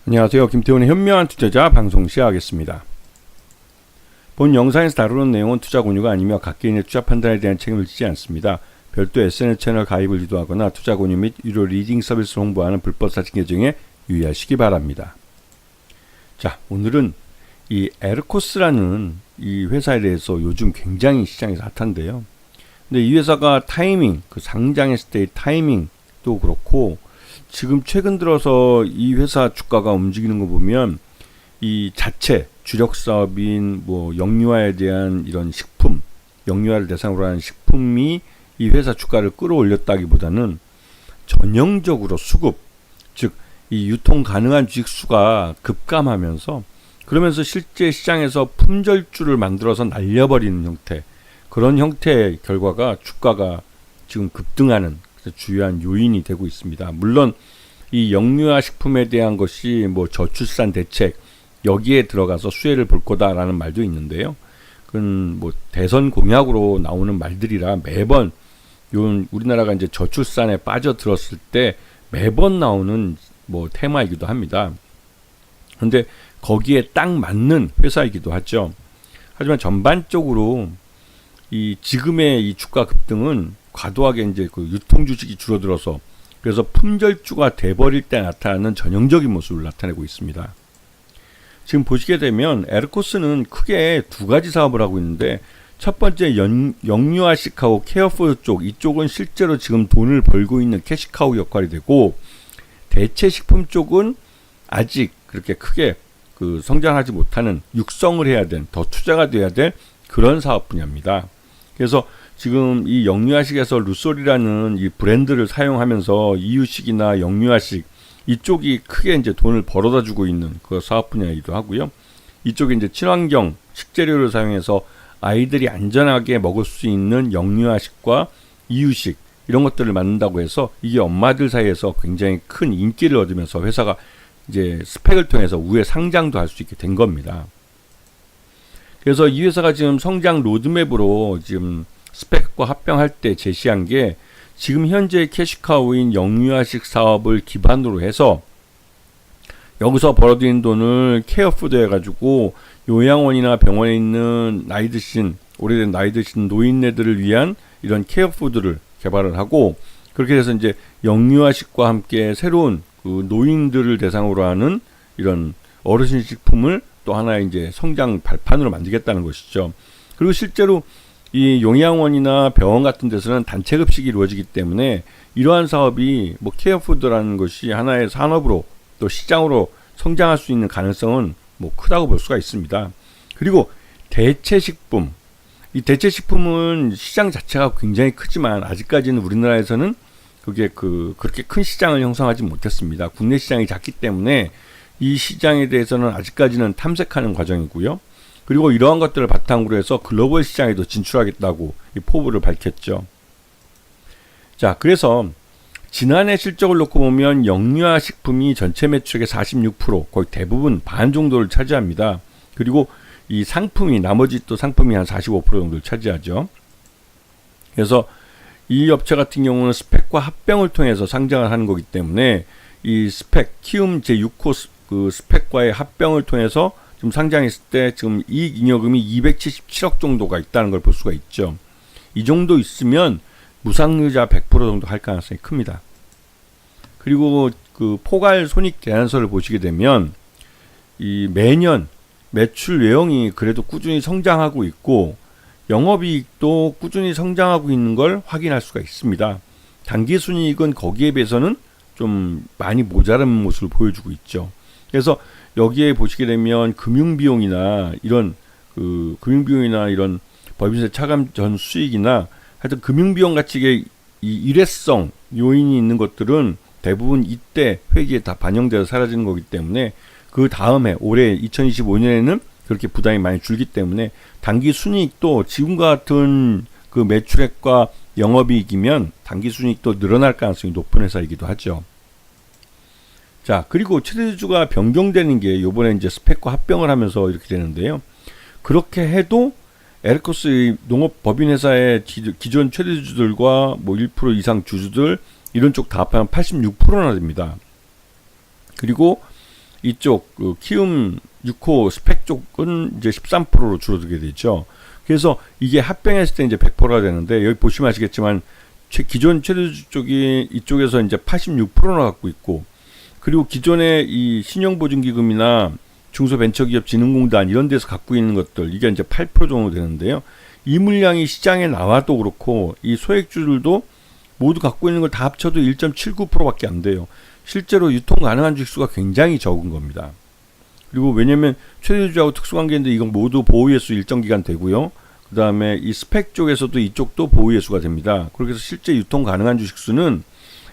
안녕하세요. 김태훈의 현명한 투자자 방송 시작하겠습니다. 본 영상에서 다루는 내용은 투자 권유가 아니며 각개인의 투자 판단에 대한 책임을 지지 않습니다. 별도 SNS 채널 가입을 유도하거나 투자 권유 및 유료 리딩 서비스를 홍보하는 불법 사칭 계정에 유의하시기 바랍니다. 자, 오늘은 이 에르코스라는 이 회사에 대해서 요즘 굉장히 시장에서 핫한데요. 근데 이 회사가 타이밍, 그 상장했을 때의 타이밍도 그렇고 지금 최근 들어서 이 회사 주가가 움직이는 거 보면 이 자체 주력 사업인 뭐 영유아에 대한 이런 식품, 영유아를 대상으로 하는 식품이 이 회사 주가를 끌어올렸다기보다는 전형적으로 수급, 즉 이 유통 가능한 주식 수가 급감하면서 그러면서 실제 시장에서 품절주를 만들어서 날려버리는 형태, 그런 형태의 결과가 주가가 지금 급등하는 주요한 요인이 되고 있습니다. 물론 이 영유아 식품에 대한 것이 뭐 저출산 대책 여기에 들어가서 수혜를 볼 거다라는 말도 있는데요. 그건 뭐 대선 공약으로 나오는 말들이라 매번 우리나라가 이제 저출산에 빠져들었을 때 매번 나오는 뭐 테마이기도 합니다. 그런데 거기에 딱 맞는 회사이기도 하죠. 하지만 전반적으로 이 지금의 이 주가 급등은 과도하게 이제 그 유통 주식이 줄어들어서 그래서 품절주가 돼버릴 때 나타나는 전형적인 모습을 나타내고 있습니다. 지금 보시게 되면 에르코스는 크게 두 가지 사업을 하고 있는데 첫 번째 영유아식하고 케어푸드 쪽, 이쪽은 실제로 지금 돈을 벌고 있는 캐시카우 역할이 되고 대체식품 쪽은 아직 그렇게 크게 그 성장하지 못하는 육성을 해야 된, 더 투자가 돼야 될 그런 사업 분야입니다. 그래서 지금 이 영유아식에서 루솔이라는 이 브랜드를 사용하면서 이유식이나 영유아식 이쪽이 크게 이제 돈을 벌어다 주고 있는 그 사업 분야이기도 하고요. 이쪽에 이제 친환경 식재료를 사용해서 아이들이 안전하게 먹을 수 있는 영유아식과 이유식 이런 것들을 만든다고 해서 이게 엄마들 사이에서 굉장히 큰 인기를 얻으면서 회사가 이제 스펙을 통해서 우회 상장도 할 수 있게 된 겁니다. 그래서 이 회사가 지금 성장 로드맵으로 지금 스펙과 합병할 때 제시한 게 지금 현재 캐시카우인 영유아식 사업을 기반으로 해서 여기서 벌어들인 돈을 케어푸드 해가지고 요양원이나 병원에 있는 나이 드신 오래된 나이 드신 노인네들을 위한 이런 케어푸드를 개발을 하고 그렇게 해서 이제 영유아식과 함께 새로운 그 노인들을 대상으로 하는 이런 어르신 식품을 또 하나의 이제 성장 발판으로 만들겠다는 것이죠. 그리고 실제로 이 요양원이나 병원 같은 데서는 단체 급식이 이루어지기 때문에 이러한 사업이 뭐 케어푸드라는 것이 하나의 산업으로 또 시장으로 성장할 수 있는 가능성은 뭐 크다고 볼 수가 있습니다. 그리고 대체식품, 이 대체식품은 시장 자체가 굉장히 크지만 아직까지는 우리나라에서는 그게 그렇게 큰 시장을 형성하지 못했습니다. 국내 시장이 작기 때문에 이 시장에 대해서는 아직까지는 탐색하는 과정이고요. 그리고 이러한 것들을 바탕으로 해서 글로벌 시장에도 진출하겠다고 이 포부를 밝혔죠. 자, 그래서 지난해 실적을 놓고 보면 영유아 식품이 전체 매출의 46%, 거의 대부분 반 정도를 차지합니다. 그리고 이 상품이 나머지 또 상품이 한 45% 정도를 차지하죠. 그래서 이 업체 같은 경우는 스펙과 합병을 통해서 상장을 하는 거기 때문에 이 스펙 키움 제6호 그 스펙과의 합병을 통해서 지금 상장했을 때 지금 이익 잉여금이 277억 정도가 있다는 걸 볼 수가 있죠. 이 정도 있으면 무상유자 100% 정도 할 가능성이 큽니다. 그리고 그 포괄 손익 계산서를 보시게 되면 이 매년 매출 외형이 그래도 꾸준히 성장하고 있고 영업이익도 꾸준히 성장하고 있는 걸 확인할 수가 있습니다. 당기순이익은 거기에 비해서는 좀 많이 모자란 모습을 보여주고 있죠. 그래서 여기에 보시게 되면 금융비용이나 이런 법인세 차감 전 수익이나 하여튼 금융비용 가치의 이 일회성 요인이 있는 것들은 대부분 이때 회계에 다 반영돼서 사라지는 거기 때문에 그 다음에 올해 2025년에는 그렇게 부담이 많이 줄기 때문에 단기 순이익도 지금과 같은 그 매출액과 영업이익이면 단기 순이익도 늘어날 가능성이 높은 회사이기도 하죠. 자, 그리고 최대주주가 변경되는 게 요번에 이제 스펙과 합병을 하면서 이렇게 되는데요. 그렇게 해도 에르코스 농업법인회사의 기존 최대주주들과 뭐 1% 이상 주주들 이런 쪽 다 합하면 86%나 됩니다. 그리고 이쪽 그 키움 6호 스펙 쪽은 이제 13%로 줄어들게 되죠. 그래서 이게 합병했을 때 이제 100%가 되는데, 여기 보시면 아시겠지만 기존 최대주 쪽이 이쪽에서 이제 86%나 갖고 있고, 그리고 기존의 이 신용보증기금이나 중소벤처기업진흥공단 이런 데서 갖고 있는 것들, 이게 이제 8% 정도 되는데요. 이 물량이 시장에 나와도 그렇고 이 소액주들도 모두 갖고 있는 걸 다 합쳐도 1.79%밖에 안 돼요. 실제로 유통 가능한 주식수가 굉장히 적은 겁니다. 그리고 왜냐면 최대주주하고 특수관계인데 이건 모두 보호예수 일정 기간 되고요. 그 다음에 이 스펙 쪽에서도 이쪽도 보호예수가 됩니다. 그래서 실제 유통 가능한 주식수는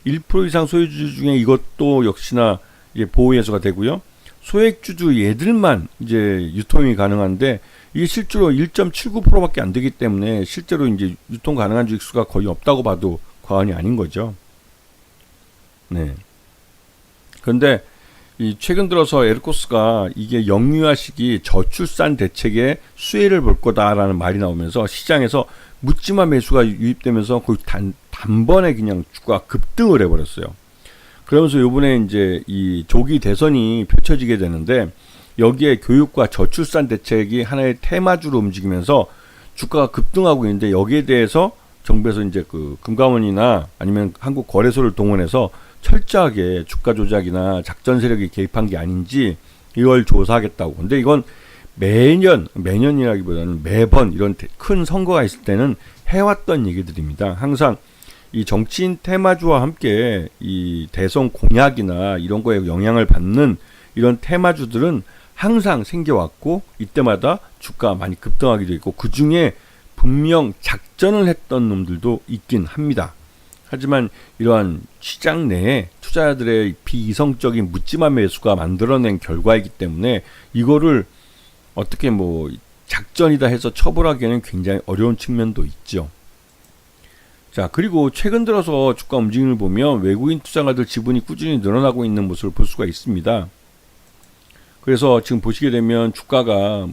1% 이상 소유주 중에 이것도 역시나 이게 보호예수가 되고요. 소액주주 얘들만 이제 유통이 가능한데 이게 실제로 1.79%밖에 안 되기 때문에 실제로 이제 유통 가능한 주식수가 거의 없다고 봐도 과언이 아닌 거죠. 네. 그런데 이 최근 들어서 에르코스가 이게 영유아 시기 저출산 대책에 수혜를 볼 거다라는 말이 나오면서 시장에서 묻지마 매수가 유입되면서 거의 단번에 그냥 주가 급등을 해버렸어요. 그러면서 요번에 이제 이 조기 대선이 펼쳐지게 되는데 여기에 교육과 저출산 대책이 하나의 테마주로 움직이면서 주가가 급등하고 있는데, 여기에 대해서 정부에서 이제 그 금감원이나 아니면 한국거래소를 동원해서 철저하게 주가 조작이나 작전 세력이 개입한 게 아닌지 이걸 조사하겠다고. 근데 이건 매년이라기보다는 매번 이런 큰 선거가 있을 때는 해왔던 얘기들입니다. 항상 이 정치인 테마주와 함께 이 대선 공약이나 이런 거에 영향을 받는 이런 테마주들은 항상 생겨왔고, 이때마다 주가 많이 급등하기도 있고, 그 중에 분명 작전을 했던 놈들도 있긴 합니다. 하지만 이러한 시장 내에 투자자들의 비이성적인 묻지마 매수가 만들어낸 결과이기 때문에 이거를 어떻게 뭐 작전이다 해서 처벌하기에는 굉장히 어려운 측면도 있죠. 자, 그리고 최근 들어서 주가 움직임을 보면 외국인 투자가들 지분이 꾸준히 늘어나고 있는 모습을 볼 수가 있습니다. 그래서 지금 보시게 되면 주가가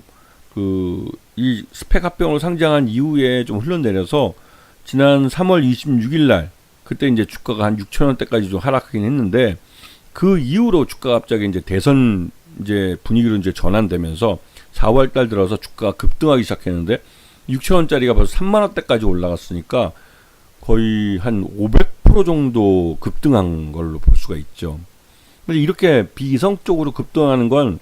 이 스펙 합병으로 상장한 이후에 좀 흘러내려서 지난 3월 26일 날 그때 이제 주가가 한 6,000원대까지 좀 하락하긴 했는데, 그 이후로 주가가 갑자기 이제 대선 이제 분위기로 이제 전환되면서 4월 달 들어서 주가가 급등하기 시작했는데 6,000원짜리가 벌써 3만원대까지 올라갔으니까 거의 한 500% 정도 급등한 걸로 볼 수가 있죠. 근데 이렇게 비이성적으로 급등하는 건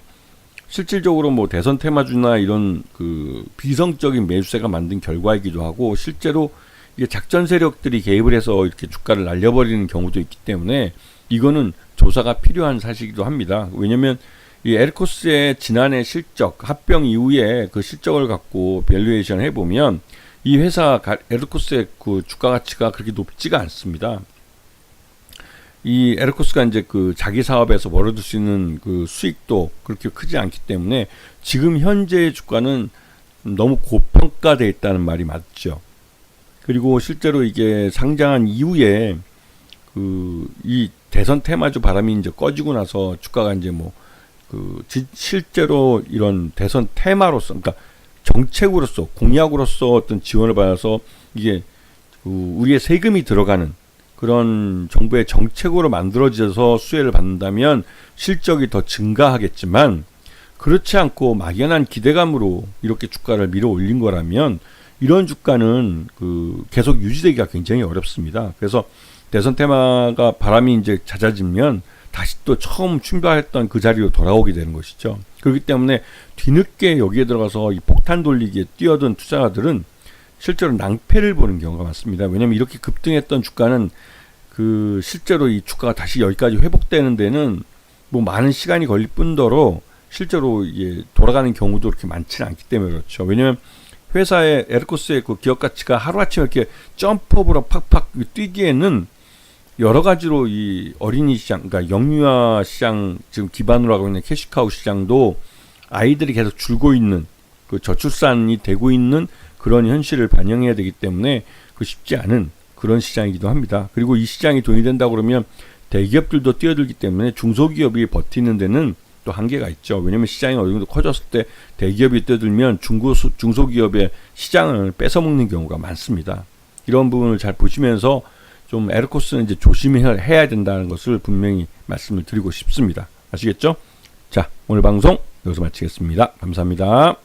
실질적으로 뭐 대선 테마주나 이런 그 비이성적인 매수세가 만든 결과이기도 하고, 실제로 이게 작전 세력들이 개입을 해서 이렇게 주가를 날려버리는 경우도 있기 때문에 이거는 조사가 필요한 사실이기도 합니다. 왜냐면 이 에르코스의 지난해 실적, 합병 이후에 그 실적을 갖고 밸류에이션 해보면 이 회사 에르코스의 그 주가 가치가 그렇게 높지가 않습니다. 이 에르코스가 이제 그 자기 사업에서 벌어들 수 있는 그 수익도 그렇게 크지 않기 때문에 지금 현재의 주가는 너무 고평가되어 있다는 말이 맞죠. 그리고 실제로 이게 상장한 이후에 이 대선 테마주 바람이 이제 꺼지고 나서 주가가 이제 뭐 실제로 이런 대선 테마로서, 그러니까 정책으로서, 공약으로서 어떤 지원을 받아서 이게 우리의 세금이 들어가는 그런 정부의 정책으로 만들어져서 수혜를 받는다면 실적이 더 증가하겠지만, 그렇지 않고 막연한 기대감으로 이렇게 주가를 밀어 올린 거라면 이런 주가는 계속 유지되기가 굉장히 어렵습니다. 그래서 대선 테마가 바람이 이제 잦아지면 다시 또 처음 출발했던 그 자리로 돌아오게 되는 것이죠. 그렇기 때문에 뒤늦게 여기에 들어가서 이 폭탄 돌리기에 뛰어든 투자자들은 실제로 낭패를 보는 경우가 많습니다. 왜냐하면 이렇게 급등했던 주가는 실제로 이 주가가 다시 여기까지 회복되는 데는 뭐 많은 시간이 걸릴 뿐더러 실제로 이게 돌아가는 경우도 그렇게 많지는 않기 때문에 그렇죠. 왜냐하면 회사의 에르코스의 그 기업 가치가 하루아침에 이렇게 점프업으로 팍팍 뛰기에는 여러 가지로 이 어린이 시장, 그러니까 영유아 시장 지금 기반으로 하고 있는 캐시카우 시장도 아이들이 계속 줄고 있는 그 저출산이 되고 있는 그런 현실을 반영해야 되기 때문에 쉽지 않은 그런 시장이기도 합니다. 그리고 이 시장이 돈이 된다 그러면 대기업들도 뛰어들기 때문에 중소기업이 버티는 데는 또 한계가 있죠. 왜냐하면 시장이 어느 정도 커졌을 때 대기업이 뛰어들면 중소기업의 시장을 뺏어먹는 경우가 많습니다. 이런 부분을 잘 보시면서 좀 에르코스는 이제 조심해야 된다는 것을 분명히 말씀을 드리고 싶습니다. 아시겠죠? 오늘 방송 여기서 마치겠습니다. 감사합니다.